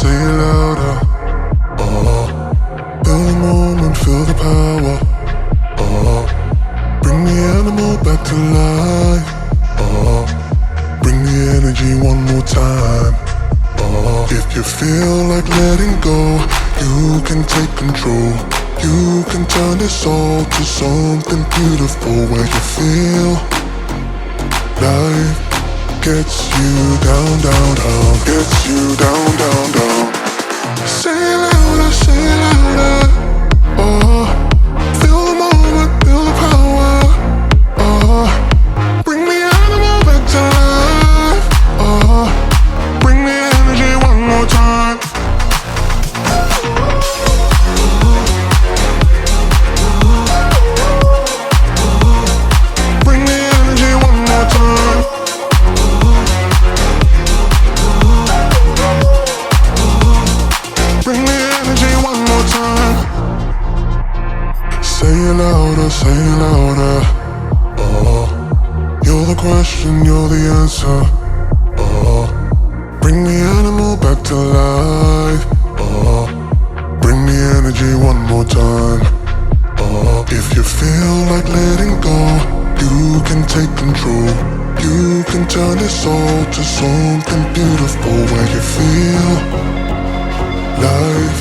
say it louder. Feel the moment, feel the power. Bring the animal back to life. Bring the energy one more time. If you feel like letting go, you can take control. You can turn this all to something beautiful, where you feel life gets you down, down, down. Gets you down, down, down. Say it louder, say it louder. Feel the moment, feel the power. Bring the animal back to life. Bring the energy one more time. Bring the energy one more time. Bring the energy one more time. Say it louder, say it louder. You're the question, you're the answer. Bring the animal back to life. Bring the energy one more time. If you feel like letting go, you can take control. You can turn this all to something beautiful, where you feel life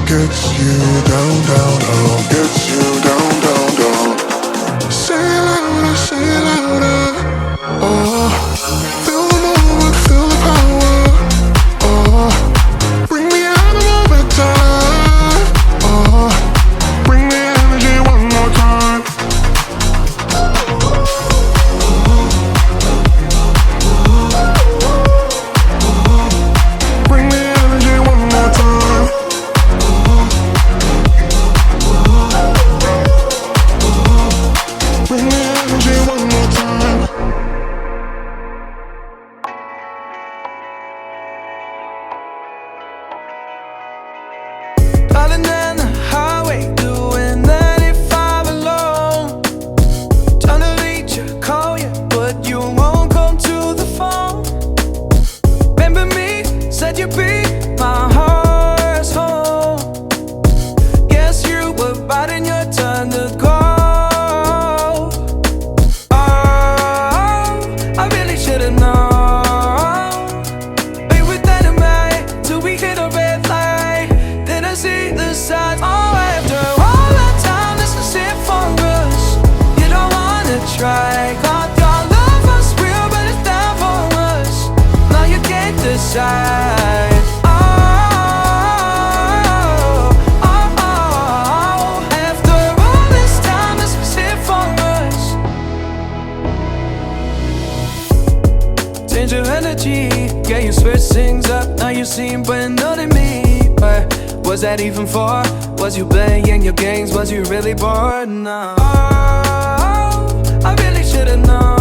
gets you down, down, down. Gets you down, down, down. Say it louder, say it louder. Feel the moment, feel the power. Bring the animal back to life. Bring the energy one more time. Bring the energy one more time. Bring the energy one more time. Driving down the highway, doing 95 alone. Trying to reach you, call you, but you won't come to the phone. Remember me, said you'd be my heart's home. Guess you were biding your turn to go. I really should've known. We were dynamite till we hit a red light. Then I see the signs. Oh, after all that time, this is it for us. You don't wanna try. Thought your love was real, but it's down for us. Now you can't decide. After all this time, this is it for us. Change your energy, yeah, you switch things up. Now you seem brand new to me. But was that even for? Was you playing your games? Was you really bored? No. I really should've known.